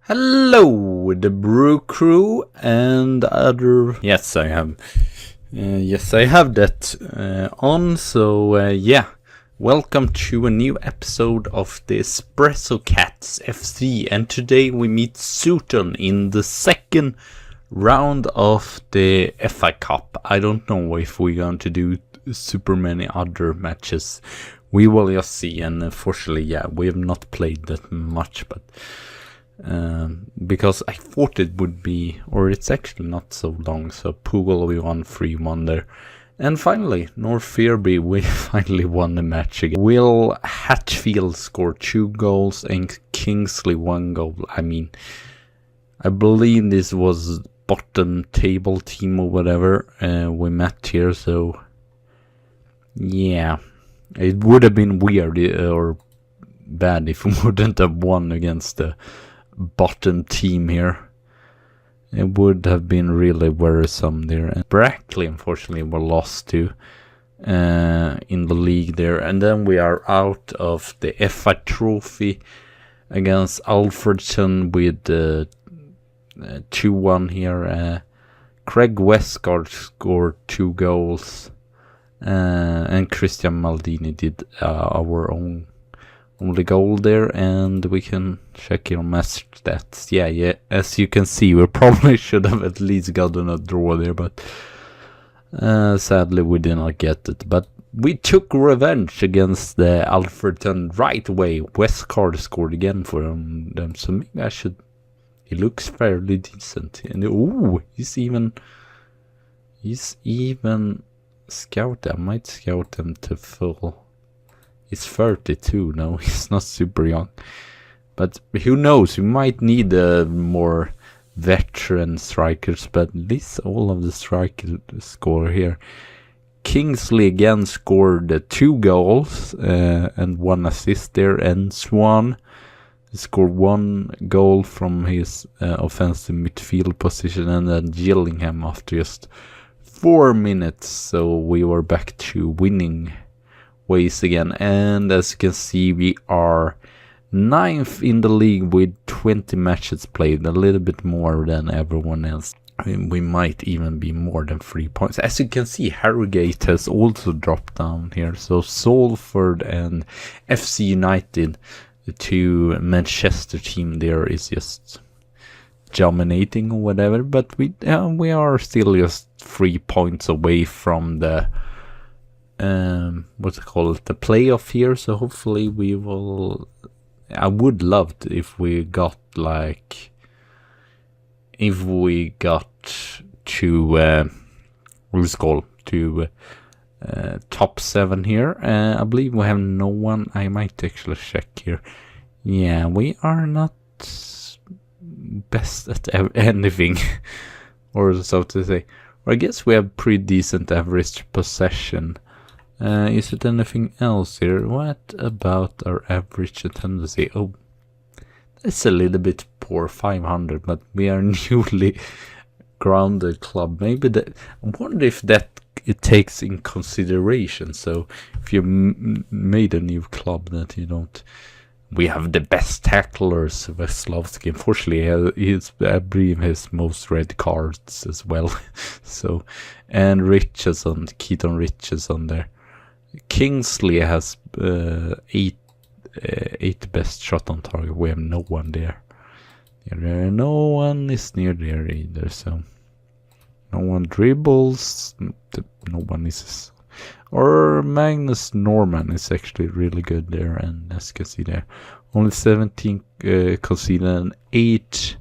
Hello, the Brew Crew and other. Yes, I have. I have that on. So welcome to a new episode of the EspressoCats FC, and today we meet Sutton in the second round of the FA Cup. I don't know if we're going to do super many other matches. We will just see, and unfortunately, we have not played that much, but. Because I thought it would be, or it's actually not so long. So Poole, we won 3-1 there. And finally, North Fearby, we finally won the match again. Will Hatfield scored 2 goals and Kingsley 1 goal. I mean, I believe this was bottom table team or whatever we met here. So yeah, it would have been weird or bad if we wouldn't have won against the bottom team here. It would have been really worrisome there. And Brackley, unfortunately, were lost to in the league there. And then we are out of the FA Trophy against Alfredson with 2-1 here. Craig Westgard scored 2 goals. And Christian Maldini did our only goal there, and we can check your match stats. Yeah, as you can see, we probably should have at least gotten a draw there, but sadly we did not get it. But we took revenge against the Alfredton right away. Westcard scored again for them, so maybe I should. He looks fairly decent, and he's even scouted. I might scout him to full. He's 32, no, he's not super young. But who knows, we might need more veteran strikers, but at least all of the strikers score here. Kingsley again scored 2 goals and 1 assist there, and Swan scored 1 goal from his offensive midfield position, and then Gillingham after just 4 minutes, so we were back to winning ways again. And as you can see, we are 9th in the league with 20 matches played, a little bit more than everyone else. I mean, we might even be more than 3 points. As you can see, Harrogate has also dropped down here, so Salford and FC United, the 2 Manchester team there, is just dominating or whatever, but we are still just 3 points away from the the playoff here, so hopefully we will. I would love to if we got to top 7 here. I believe we have no one. I might actually check here. Yeah, we are not best at anything, or so to say. Or I guess we have pretty decent average possession. Is it anything else here? What about our average attendance? Oh, that's a little bit poor, 500, but we are newly grounded club. Maybe that. I wonder if that it takes in consideration. So if you made a new club, that you don't. We have the best tacklers, Veslovsky. Unfortunately, I believe his most red cards as well. So, and Keaton Richardson there. Kingsley has 8 best shot on target. We have no one there. No one is near there either. So no one dribbles. No one is. Or Magnus Norman is actually really good there, and as you can see there, only 17 conceded and 8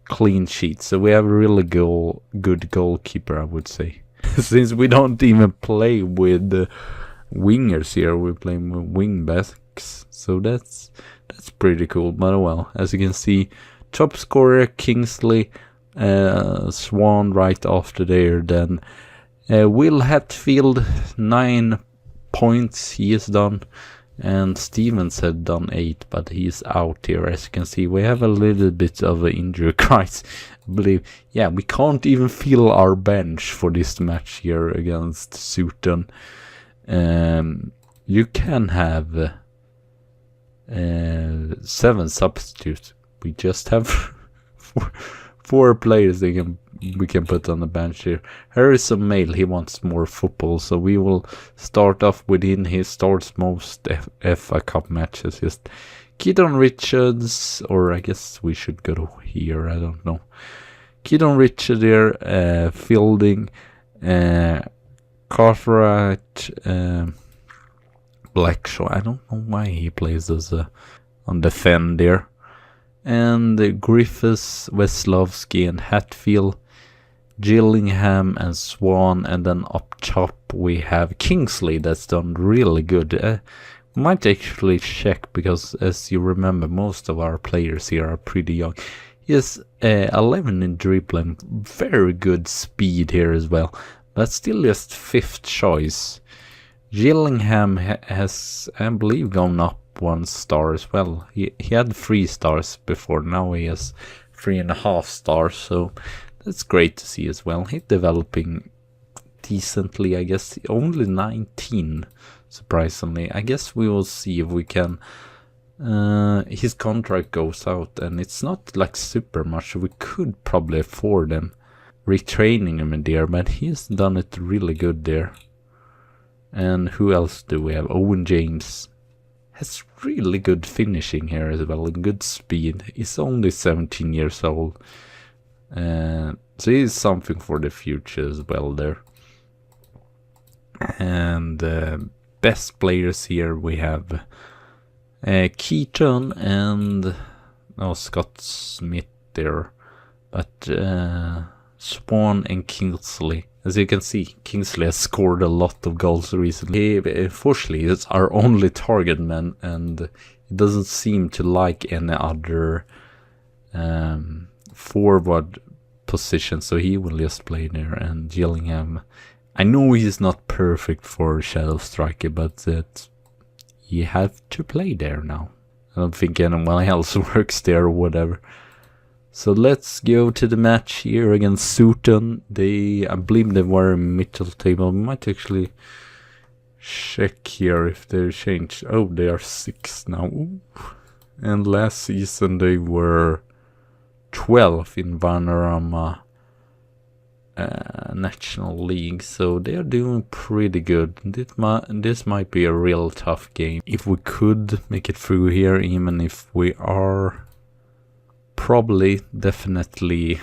clean sheets. So we have a really good goalkeeper, I would say. Since we don't even play with the wingers here, we're playing with wing backs, so that's pretty cool. But well, as you can see, top scorer Kingsley, Swan right after there, then Will Hatfield 9 points he has done, and Stevens had done 8, but he's out here. As you can see, we have a little bit of an injury crisis, I believe. Yeah, we can't even fill our bench for this match here against Sutton. You can have 7 substitutes, we just have four players we can put on the bench here. Harrison Mail, he wants more football, so we will start off with him. He starts most FA Cup matches. Just Keaton Richards, or I guess we should go to here, I don't know. Keaton Richards here, Fielding, Cartwright, Blackshaw. I don't know why he plays as on defend there. And Griffiths, Weslovsky, and Hatfield, Gillingham, and Swan. And then up top we have Kingsley, that's done really good. We might actually check, because as you remember, most of our players here are pretty young. He has 11 in dribbling, very good speed here as well, but still just 5th choice. Gillingham has, I believe, gone up 1 star as well. He had 3 stars before, now he has 3.5 stars, so that's great to see as well. He's developing decently, I guess. Only 19, surprisingly. I guess we will see if we can. His contract goes out, and it's not like super much. We could probably afford him, retraining him in there, but he's done it really good there. And who else do we have? Owen James has really good finishing here as well, and good speed. He's only 17 years old, so he's something for the future as well there. And best players here we have Keaton and Scott Smith there, but Swan and Kingsley. As you can see, Kingsley has scored a lot of goals recently. Unfortunately, it's our only target man, and he doesn't seem to like any other forward position, so he will just play there. And Gillingham, I know he's not perfect for Shadow Striker, but he have to play there now. I don't think anyone else works there or whatever. So let's go to the match here against Sutton. I believe they were in middle table. We might actually check here if they're changed. Oh, they are 6th now. Ooh. And last season they were 12th in Vanarama National League. So they are doing pretty good. This might be a real tough game. If we could make it through here, even if we are probably definitely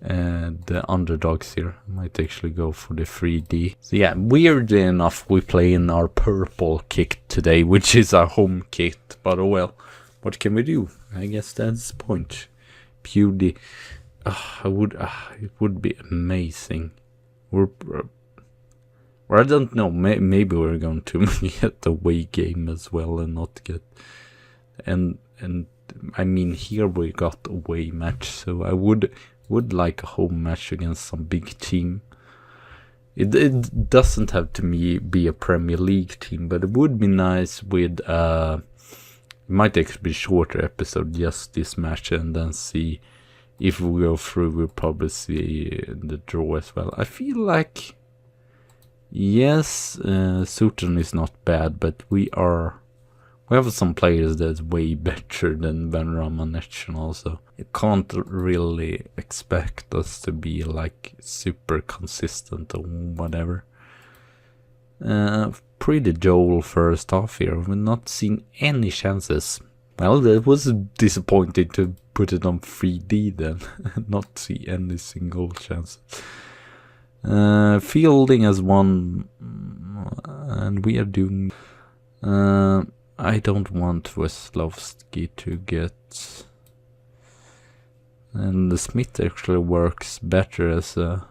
the underdogs here. Might actually go for the 3D. So yeah, weirdly enough, we play in our purple kit today, which is our home kit, but oh well, what can we do? I guess that's the point. Beauty. It would be amazing. Or I don't know, maybe we're going to get the away game as well and not get and I mean, here we got a away match, so I would like a home match against some big team. It doesn't have to be a Premier League team, but it would be nice with it might actually be a shorter episode, just this match, and then see if we go through. We'll probably see the draw as well. I feel like, yes, Sutton is not bad, but we have some players that's way better than Vanarama National, so you can't really expect us to be like super consistent or whatever. Pretty dull first half here. We've not seen any chances. Well, it was disappointing to put it on 3D then, not see any single chances. Fielding has won, and we are doing. I don't want Weslovsky to get, and the Smith actually works better as a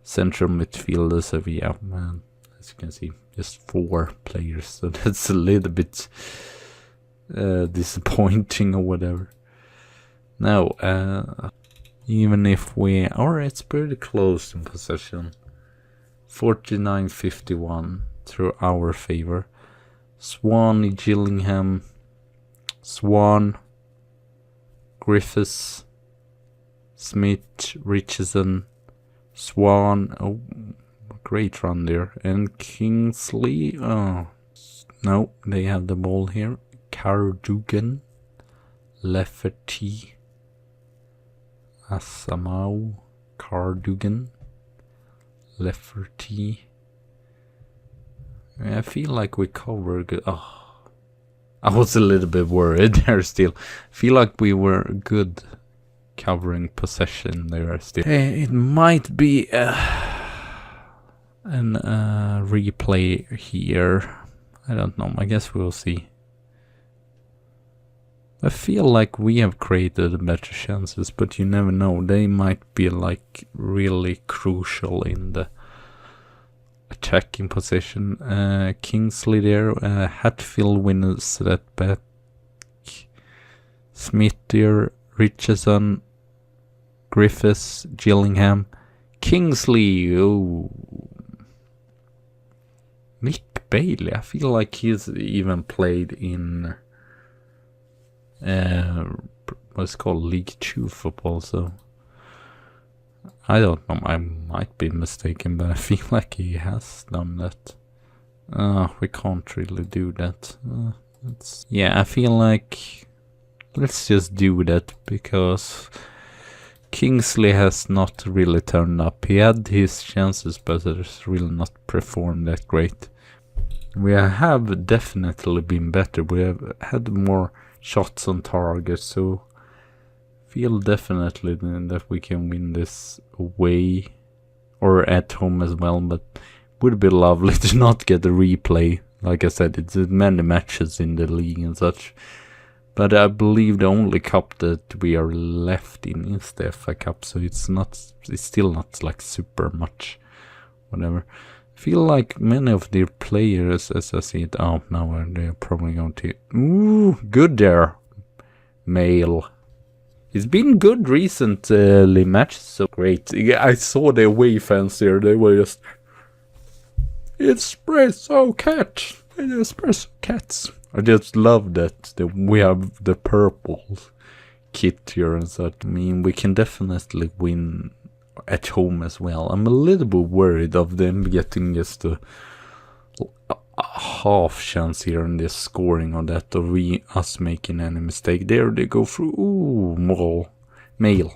central midfielder, so yeah, man, as you can see, just 4 players, so that's a little bit disappointing or whatever. Now, even if it's pretty close in possession, 49-51 through our favor. Swan, Gillingham, Swan, Griffiths, Smith, Richardson, Swan, oh, great run there, and Kingsley, oh, no, they have the ball here, Cardugan, Lefferty, Asamau, Cardugan, Lefferty. I feel like we covered good. Oh, I was a little bit worried there still. I feel like we were good covering possession there still. It might be an replay here. I don't know. I guess we'll see. I feel like we have created better chances, but you never know. They might be like really crucial in the attacking position. Kingsley there. Hatfield wins that back. Smith there. Richardson. Griffiths. Gillingham. Kingsley. Oh. Nick Bailey. I feel like he's even played in what's called League 2 football, so I don't know, I might be mistaken, but I feel like he has done that. We can't really do that. Yeah, I feel like let's just do that, because Kingsley has not really turned up. He had his chances, but has really not performed that great. We have definitely been better. We have had more shots on target, so feel definitely that we can win this away or at home as well, but would be lovely to not get a replay. Like I said, it's many matches in the league and such, but I believe the only cup that we are left in is the FA Cup, so it's still not like super much whatever. Feel like many of their players, as I see it out now, they're probably going to... Ooh, good there, Mail. It's been good recently matches, so great. I saw the away fans here, they were just... EspressoCats, EspressoCats. I just love that we have the purple kit here and such. I mean, we can definitely win at home as well. I'm a little bit worried of them getting just a half chance here in this scoring on that, or us making any mistake. There they go through. Ooh, Mail.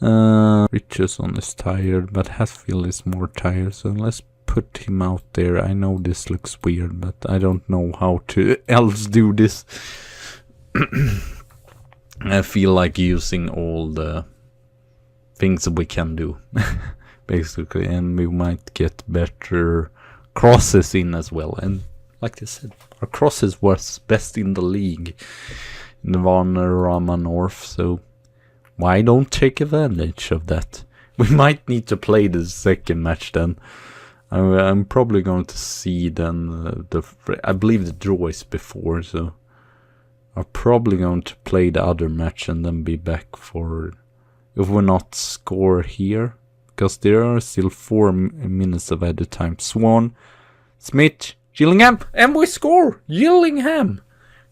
Richardson is tired, but Hatfield is more tired, so let's put him out there. I know this looks weird, but I don't know how to else do this. I feel like using all the things that we can do, basically, and we might get better crosses in as well. And like I said, our crosses was best in the league in the Vanarama North, so why don't take advantage of that? We might need to play the second match then. I'm probably going to see then I believe the draw is before, so I'm probably going to play the other match and then be back for, if we not score here, because there are still 4 minutes of added time. Swan, Smith, Gillingham, and we score! Gillingham!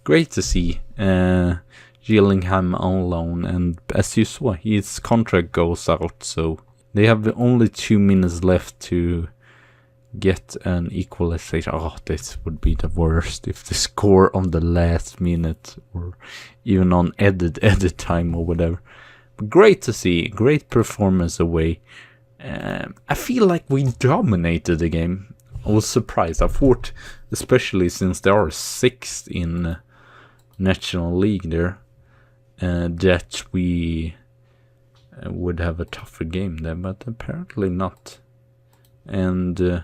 Great to see Gillingham on loan, and as you saw, his contract goes out, so they have only 2 minutes left to get an equalization. Oh, this would be the worst if they score on the last minute or even on edit time or whatever. But great to see, great performance away. I feel like we dominated the game. I was surprised. I thought, especially since they are 6th in National League there, that we would have a tougher game there, but apparently not. And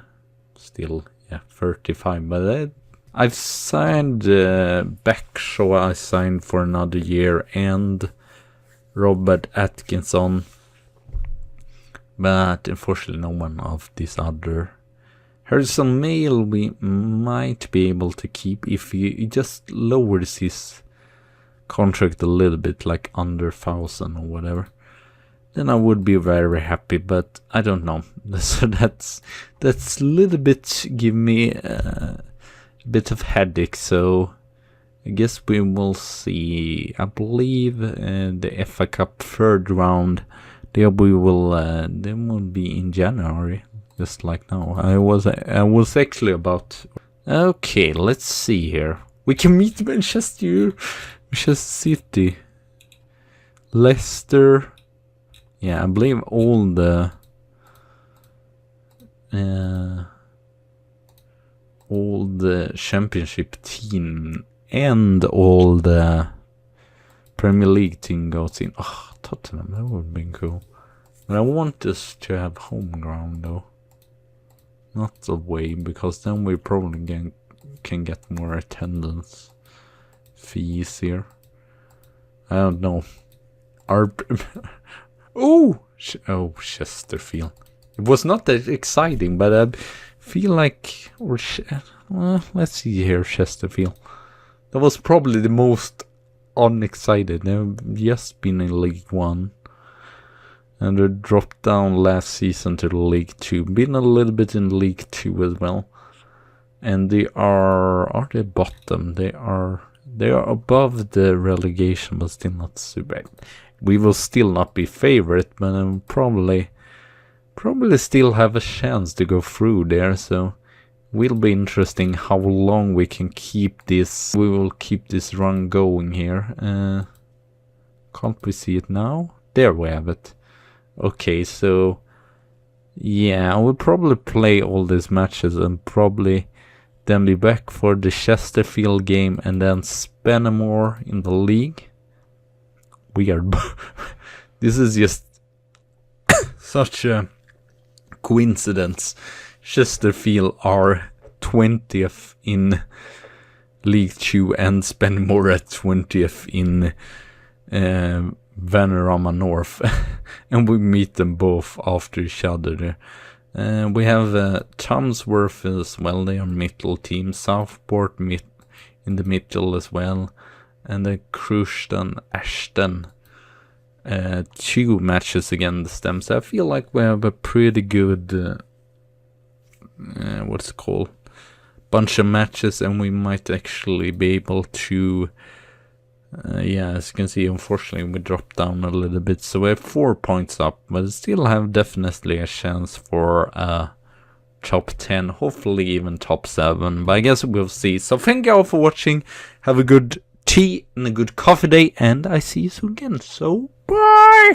still, yeah, 35. But I've signed Backshaw. I signed for another year, and Robert Atkinson. But unfortunately, no one of these other. Harrison Mail we might be able to keep if he just lowers his contract a little bit, like under 1,000 or whatever. Then I would be very happy, but I don't know. So that's a little bit give me a bit of headache. So I guess we will see. I believe the FA Cup 3rd round there we will then will be in January, just like now. I was actually about Okay, let's see here. We can meet Manchester City, Leicester. Yeah, I believe all the championship team and all the Premier League team goes in. Oh, Tottenham, that would have been cool. But I want us to have home ground though. Not away, because then we probably can get more attendance fees here. I don't know. Chesterfield. It was not that exciting, but I feel like let's see here, Chesterfield. That was probably the most unexcited. They've just been in League 1. And they dropped down last season to League 2. Been a little bit in League 2 as well. And they are they bottom? They are above the relegation, but still not so bad. We will still not be favorite, but probably still have a chance to go through there. So will be interesting how long we can keep this. We will keep this run going here. Can't we see it now? There we have it. Okay, so yeah, I will probably play all these matches and probably then be back for the Chesterfield game and then spend more in the league. Weird. This is just such a coincidence. Chesterfield are 20th in League 2 and spend more at 20th in Vanarama North. And we meet them both after each other there. We have Tomsworth as well. They are middle team. Southport in the middle as well. And the Crewston Ashton. 2 matches against them. So I feel like we have a pretty good what's it called? Bunch of matches, and we might actually be able to yeah, as you can see, unfortunately we dropped down a little bit, so we have 4 points up, but still have definitely a chance for top 10, hopefully even top 7, but I guess we'll see. So thank you all for watching, have a good tea and a good coffee day, and I see you soon again, so bye!